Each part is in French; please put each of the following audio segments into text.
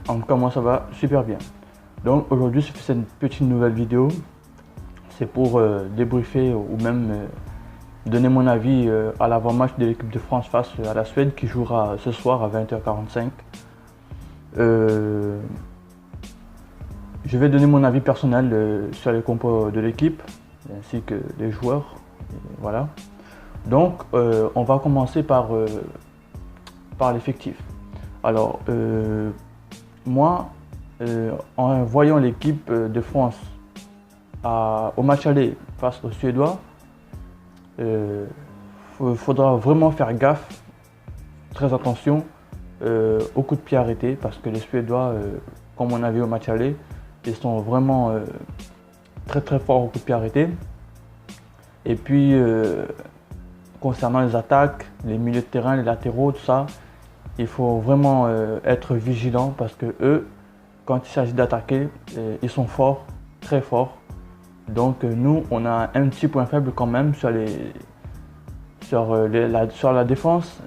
En tout cas, moi, ça va super bien. Donc, aujourd'hui, je fais cette petite nouvelle vidéo. C'est pour débriefer ou même donner mon avis à l'avant-match de l'équipe de France face à la Suède qui jouera ce soir à 20h45. Je vais donner mon avis personnel sur les compos de l'équipe ainsi que les joueurs. Et voilà. Donc, on va commencer par l'effectif. Alors, moi, en voyant l'équipe de France au match aller face aux Suédois, faudra vraiment faire gaffe, très attention aux coups de pied arrêtés, parce que les Suédois, comme on a vu au match aller, ils sont vraiment très très forts aux coups de pied arrêtés. Et puis, concernant les attaques, les milieux de terrain, les latéraux, tout ça, il faut vraiment être vigilant parce que eux, quand il s'agit d'attaquer, ils sont forts, très forts. Donc nous, on a un petit point faible quand même sur la défense.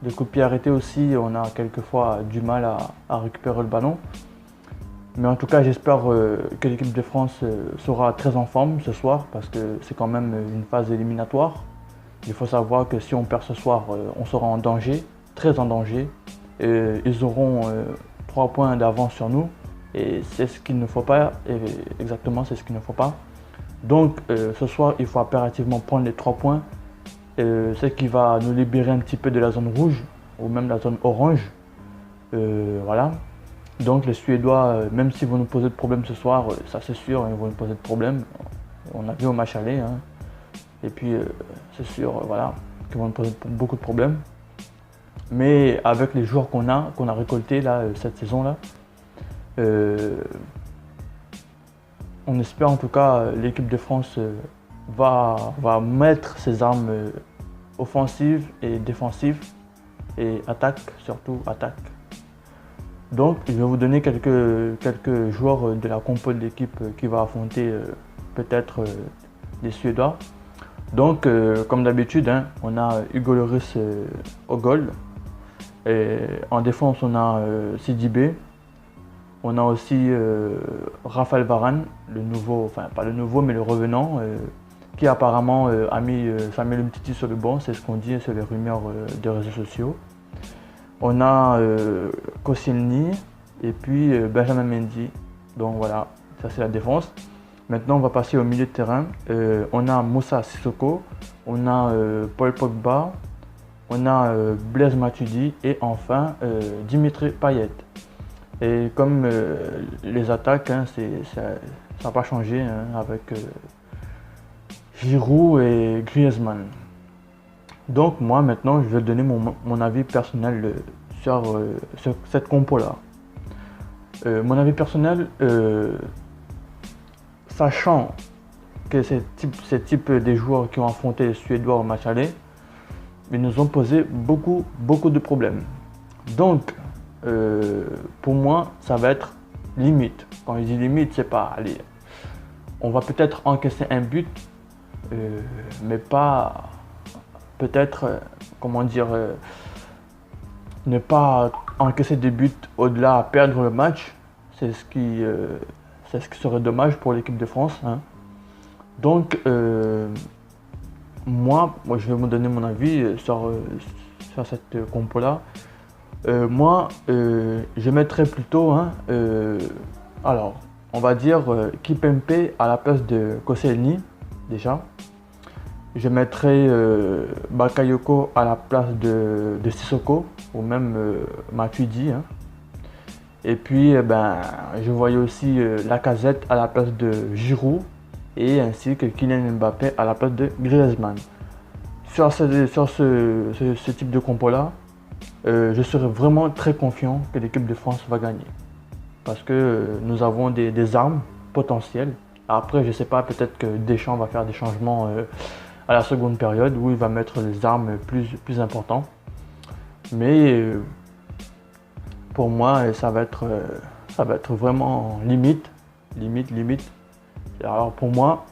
Les coups de pied arrêtés aussi, on a quelquefois du mal à récupérer le ballon. Mais en tout cas, j'espère que l'équipe de France sera très en forme ce soir parce que c'est quand même une phase éliminatoire. Il faut savoir que si on perd ce soir, on sera en danger, très en danger. Et ils auront 3 points d'avance sur nous. Et c'est ce qu'il ne faut pas, et exactement c'est ce qu'il ne faut pas. Donc ce soir, il faut impérativement prendre les 3 points. Ce qui va nous libérer un petit peu de la zone rouge ou même la zone orange. Voilà. Donc les Suédois, même s'ils vont nous poser de problèmes ce soir, ça c'est sûr, ils vont nous poser de problèmes. On a vu au match aller. Hein. Et puis c'est sûr, voilà, qu'ils vont nous poser beaucoup de problèmes. Mais avec les joueurs qu'on a récoltés là, cette saison-là, on espère en tout cas l'équipe de France va mettre ses armes offensives et défensives et attaque, surtout attaque. Donc je vais vous donner quelques joueurs de la compo de l'équipe qui va affronter peut-être les Suédois. Donc comme d'habitude, hein, on a Hugo Lloris au goal. Et en défense, on a Sidibé. On a aussi Raphaël Varane, le nouveau, enfin pas le nouveau, mais le revenant, qui apparemment a mis Samuel Umtiti sur le banc, c'est ce qu'on dit sur les rumeurs des réseaux sociaux. On a Koscielny et puis Benjamin Mendy. Donc voilà, ça c'est la défense. Maintenant, on va passer au milieu de terrain. On a Moussa Sissoko, on a Paul Pogba, on a Blaise Matuidi et enfin Dimitri Payet. Et comme les attaques, hein, ça n'a pas changé hein, avec Giroud et Griezmann. Donc moi maintenant, je vais donner mon avis personnel sur cette compo-là. Mon avis personnel, sachant que ces types de joueurs qui ont affronté les Suédois au match aller, ils nous ont posé beaucoup de problèmes. Donc, pour moi, ça va être limite. Quand je dis limite, c'est pas, allez, on va peut-être encaisser un but, mais pas, peut-être, comment dire, ne pas encaisser des buts au-delà à perdre le match. C'est ce qui serait dommage pour l'équipe de France. Hein. Donc, moi, je vais vous donner mon avis sur cette compo-là. Moi, je mettrais plutôt, hein, alors, on va dire Kimpembe à la place de Koscielny, déjà. Je mettrais Bakayoko à la place de Sissoko, ou même Matuidi. Hein. Et puis, je voyais aussi Lacazette à la place de Giroud, et ainsi que Kylian Mbappé à la place de Griezmann. Sur ce type de compo-là, je serais vraiment très confiant que l'équipe de France va gagner. Parce que nous avons des armes potentielles. Après, je ne sais pas, peut-être que Deschamps va faire des changements à la seconde période où il va mettre les armes plus importantes. Mais pour moi, ça va être vraiment limite. Alors pour moi,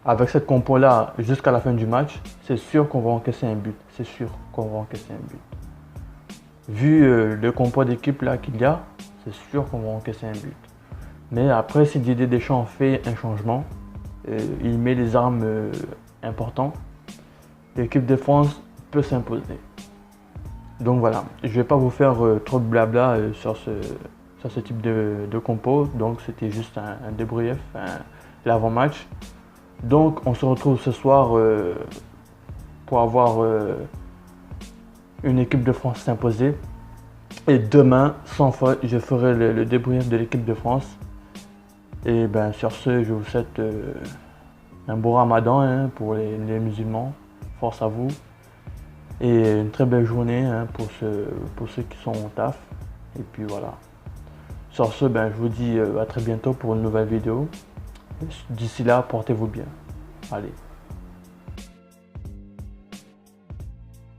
avec cette compo-là, jusqu'à la fin du match, c'est sûr qu'on va encaisser un but. C'est sûr qu'on va encaisser un but. vu le compo d'équipe là qu'il y a, c'est sûr qu'on va encaisser un but. Mais après, si Didier Deschamps fait un changement, il met les armes importantes, l'équipe de France peut s'imposer. Donc voilà, je ne vais pas vous faire trop de blabla sur ce type de compo. Donc c'était juste un débrief, l'avant-match. Donc on se retrouve ce soir pour avoir une équipe de France s'imposer. Et demain, sans faute, je ferai le débrief de l'équipe de France. Et ben sur ce, je vous souhaite un bon ramadan hein, pour les musulmans. Force à vous. Et une très belle journée hein, pour ceux qui sont au taf. Et puis voilà. Sur ce, ben, je vous dis à très bientôt pour une nouvelle vidéo. D'ici là, portez-vous bien. Allez.